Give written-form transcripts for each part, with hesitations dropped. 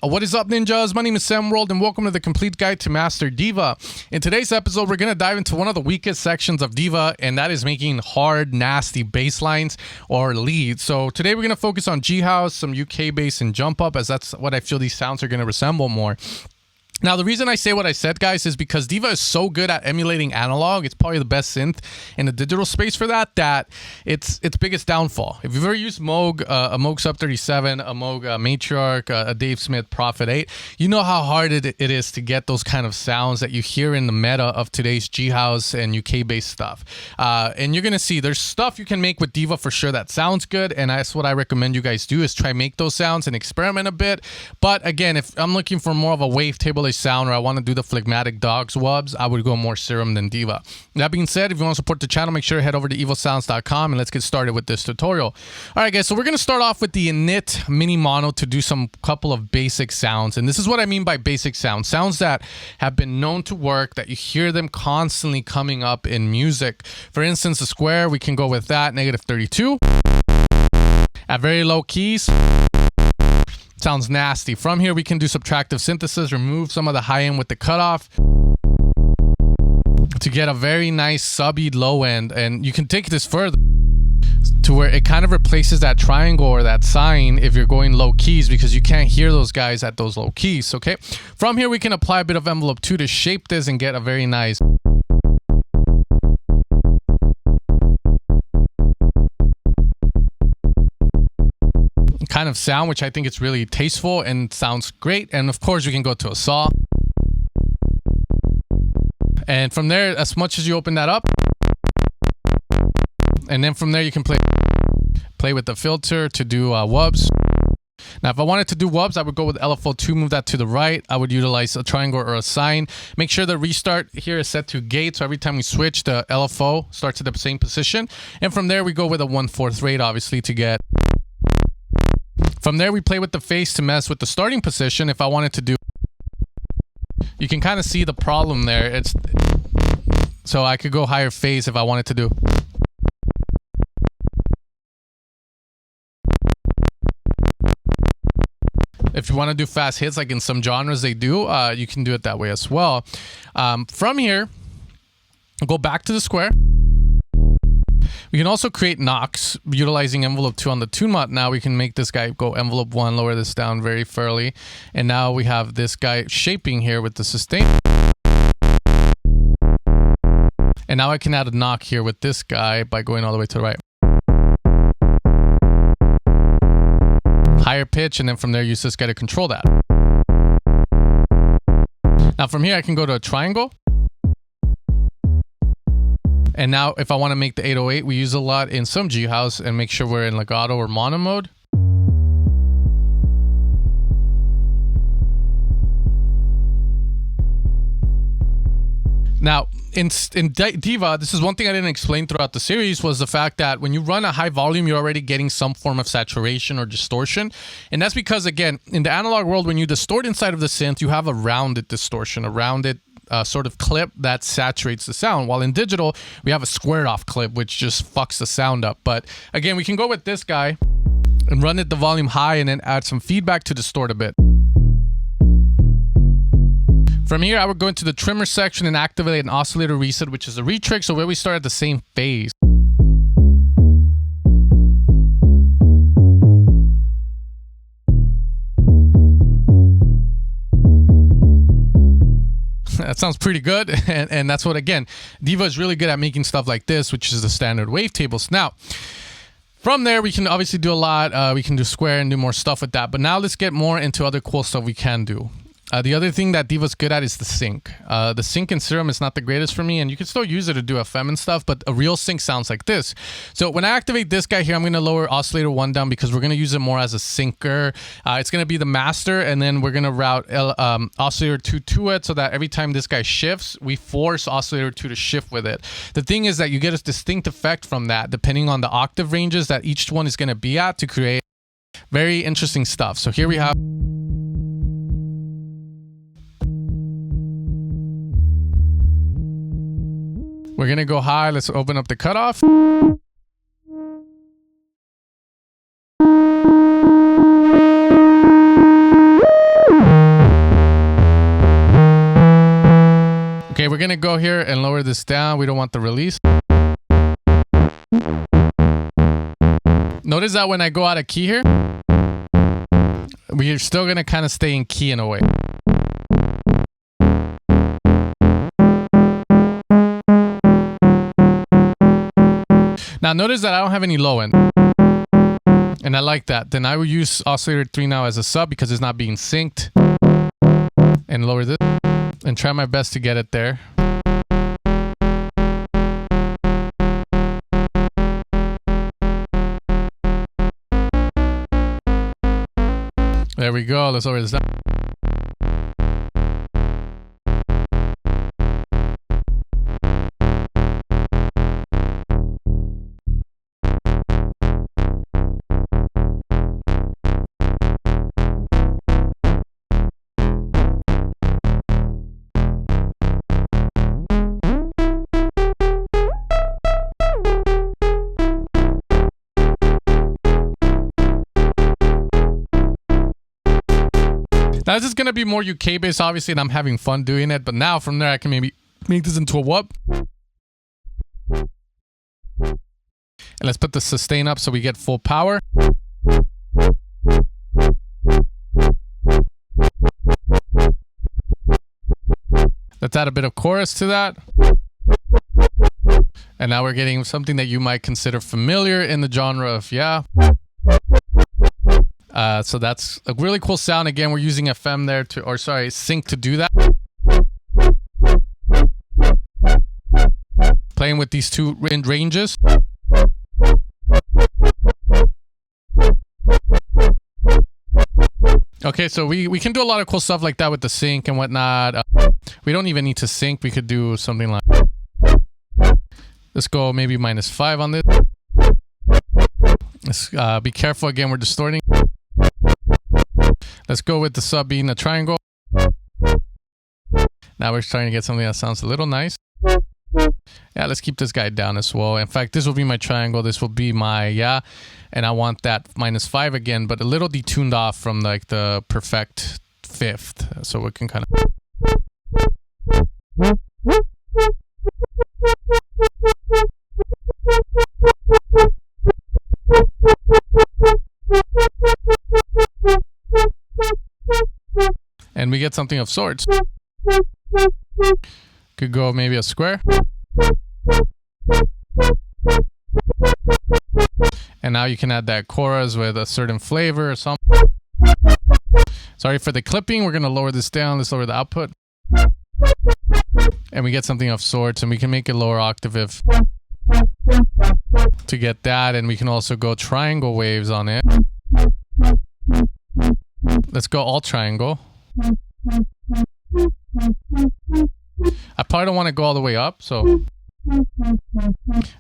What is up, ninjas? My name is Sam World, and welcome to the complete guide to master Diva. In today's episode, we're going to dive into one of the weakest sections of Diva, and that is making hard, nasty bass lines or leads. So today we're going to focus on G house, some UK bass, and jump up, as that's what I feel these sounds are going to resemble more. Now, the reason I say what I said, guys, is because Diva is so good at emulating analog. It's probably the best synth in the digital space for that it's its biggest downfall. If you've ever used Moog, a Moog Sub 37, a Moog Matriarch, a Dave Smith Prophet 8, you know how hard it is to get those kind of sounds that you hear in the meta of today's G house and UK-based stuff. And you're going to see there's stuff you can make with Diva for sure that sounds good, and that's what I recommend you guys do, is try make those sounds and experiment a bit. But again, if I'm looking for more of a wavetable sound, or I want to do the phlegmatic dogs Wubz, I would go more serum than Diva. That being said, if you want to support the channel, make sure to head over to evilsounds.com and let's get started with this tutorial. All right, guys, so we're going to start off with the init mini mono to do some couple of basic sounds. And this is what I mean by basic sounds. Sounds that have been known to work, that you hear them constantly coming up in music. For instance, the square, we can go with that, -32. At very low keys. Sounds nasty. From here, we can do subtractive synthesis, remove some of the high end with the cutoff to get a very nice subby low end. And you can take this further to where it kind of replaces that triangle or that sign if you're going low keys, because you can't hear those guys at those low keys, okay? From here, we can apply a bit of envelope 2 to shape this and get a very nice kind of sound, which I think it's really tasteful and sounds great. And of course, you can go to a saw. And from there, as much as you open that up, and then from there, you can play with the filter to do Wubz. Now, if I wanted to do Wubz, I would go with LFO 2, move that to the right. I would utilize a triangle or a sign. Make sure the restart here is set to gate, so every time we switch, the LFO starts at the same position. And from there, we go with a 1/4 rate, obviously, to get. From there, we play with the face to mess with the starting position. If I wanted to do, you can kind of see the problem there. So I could go higher phase if I wanted to do. If you want to do fast hits, like in some genres they do, you can do it that way as well. From here, go back to the square. We can also create knocks utilizing envelope 2 on the tune mod. Now we can make this guy go envelope 1, lower this down very fairly. And now we have this guy shaping here with the sustain. And now I can add a knock here with this guy by going all the way to the right. Higher pitch, and then from there use this guy to control that. Now from here I can go to a triangle. And now if I want to make the 808, we use a lot in some G house, and make sure we're in legato or mono mode. Now, in Diva, this is one thing I didn't explain throughout the series, was the fact that when you run a high volume, you're already getting some form of saturation or distortion. And that's because, again, in the analog world, when you distort inside of the synth, you have a rounded distortion, a rounded sort of clip that saturates the sound, while in digital we have a squared off clip which just fucks the sound up. But again, we can go with this guy and run it the volume high and then add some feedback to distort a bit. From here, I would go into the trimmer section and activate an oscillator reset, which is a retrig, so where we start at the same phase. That sounds pretty good, and that's what, again, Diva is really good at making stuff like this, which is the standard wavetables. Now, from there, we can obviously do a lot. We can do square and do more stuff with that, but now let's get more into other cool stuff we can do. The other thing that Diva's good at is the sync. The sync in Serum is not the greatest for me, and you can still use it to do FM and stuff, but a real sync sounds like this. So when I activate this guy here, I'm going to lower oscillator 1 down because we're going to use it more as a syncer. It's going to be the master, and then we're going to route oscillator 2 to it so that every time this guy shifts, we force oscillator 2 to shift with it. The thing is that you get a distinct effect from that, depending on the octave ranges that each one is going to be at, to create very interesting stuff. So here we have... We're going to go high. Let's open up the cutoff. Okay, we're gonna go here and lower this down. We don't want the release. Notice that when I go out of key here, we're still gonna kind of stay in key in a way. Now notice that I don't have any low end. And I like that. Then I will use oscillator 3 now as a sub because it's not being synced. And lower this. And try my best to get it there. There we go. Let's lower this down. Now this is going to be more UK based obviously, and I'm having fun doing it, but now from there I can maybe make this into a whoop. And let's put the sustain up so we get full power. Let's add a bit of chorus to that. And now we're getting something that you might consider familiar in the genre of, yeah. So that's a really cool sound. Again, we're using FM there to, or sorry, sync to do that. Playing with these two ranges. Okay, so we can do a lot of cool stuff like that with the sync and whatnot. We don't even need to sync. We could do something like, let's go maybe -5 on this. Let's be careful. Again, we're distorting. Let's go with the sub being a triangle. Now we're starting to get something that sounds a little nice. Yeah, let's keep this guy down as well. In fact, this will be my triangle. This will be my, yeah. And I want that -5 again, but a little detuned off from like the perfect 5th. So we can kind of... And we get something of sorts. Could go maybe a square. And now you can add that chorus with a certain flavor or something. Sorry for the clipping. We're going to lower this down. Let's lower the output. And we get something of sorts, and we can make it lower octave if to get that. And we can also go triangle waves on it. Let's go all triangle. I probably don't want to go all the way up, so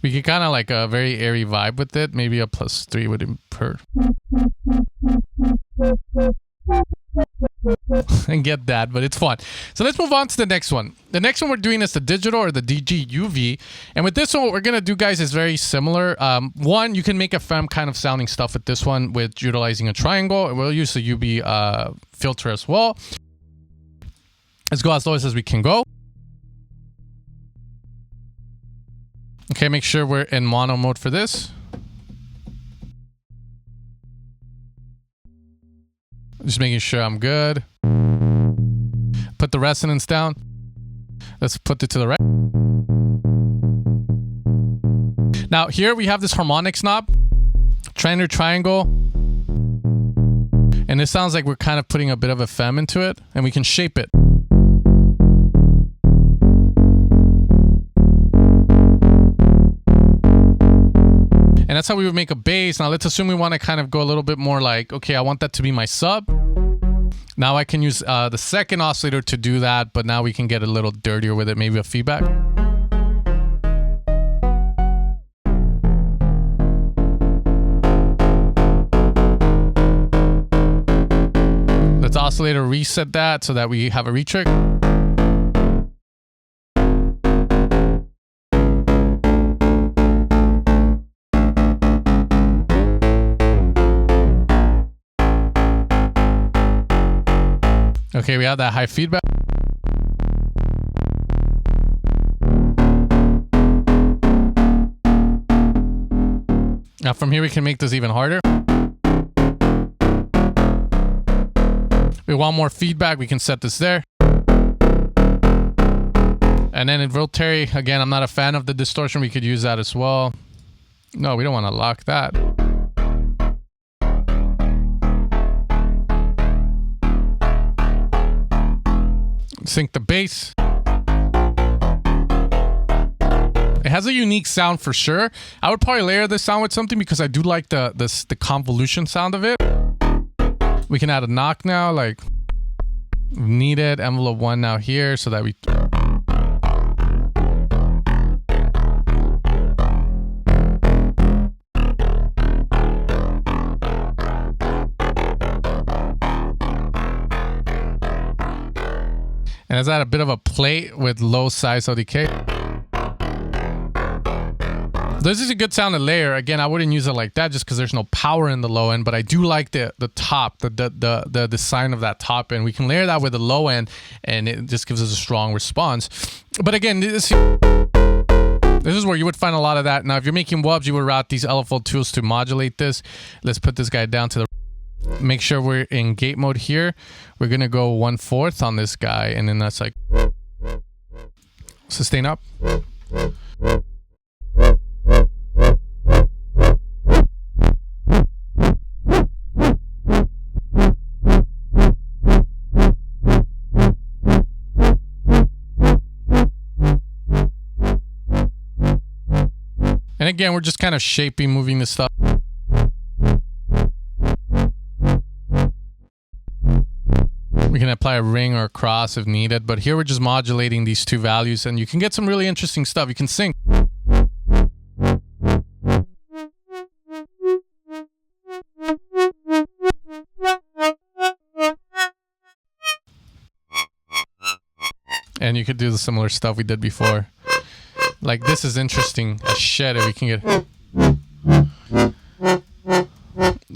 we can kind of like a very airy vibe with it. Maybe a +3 would improve. And get that, but it's fun. So let's move on to the next one. The next one we're doing is the digital or the DG-UV. And with this one, what we're going to do, guys, is very similar. One, you can make FM kind of sounding stuff with this one with utilizing a triangle. We'll use the UV filter as well. Let's go as low as we can go. Okay, make sure we're in mono mode for this. Just making sure I'm good. Put the resonance down. Let's put it to the right. Now here we have this harmonics knob. Trainer triangle. And it sounds like we're kind of putting a bit of a fem into it. And we can shape it. And that's how we would make a bass. Now let's assume we want to kind of go a little bit more like, okay, I want that to be my sub. Now I can use the second oscillator to do that, but now we can get a little dirtier with it, maybe a feedback. Let's oscillator reset that so that we have a retrick. Okay, we have that high feedback. Now from here, we can make this even harder. We want more feedback, we can set this there. And then in rotary, again, I'm not a fan of the distortion. We could use that as well. No, we don't want to lock that. Sync the bass. It has a unique sound for sure. I would probably layer this sound with something because I do like the convolution sound of it. We can add a knock now, like needed envelope 1 now here so that we... And let's add a bit of a plate with low size ODK. This is a good sound to layer. Again, I wouldn't use it like that just because there's no power in the low end, but I do like the top, the design of that top end. We can layer that with the low end and it just gives us a strong response. But again, this is where you would find a lot of that. Now, if you're making wubs, you would route these LFO tools to modulate this. Let's put this guy down to the... Make sure we're in gate mode here. We're going to go 1/4 on this guy. And then that's like... Sustain up. And again, we're just kind of shaping, moving this stuff. We can apply a ring or a cross if needed, but here we're just modulating these two values and you can get some really interesting stuff. You can sync. And you could do the similar stuff we did before. Like this is interesting as shit if we can get...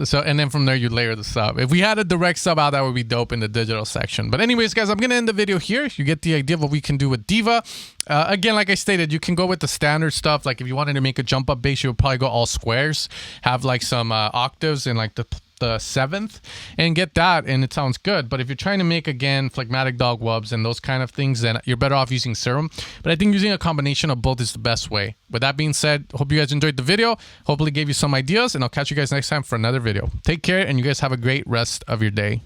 So, and then from there you layer the sub. If we had a direct sub out, that would be dope in the digital section. But anyways, guys, I'm going to end the video here. You get the idea of what we can do with Diva. Again, like I stated, you can go with the standard stuff. Like if you wanted to make a jump up bass, you would probably go all squares, have like some octaves in like the 7th and get that and it sounds good. But if you're trying to make, again, phlegmatic dog wubs and those kind of things, then you're better off using serum. But I think using a combination of both is the best way. With that being said, hope you guys enjoyed the video. Hopefully gave you some ideas and I'll catch you guys next time for another video. Take care and you guys have a great rest of your day.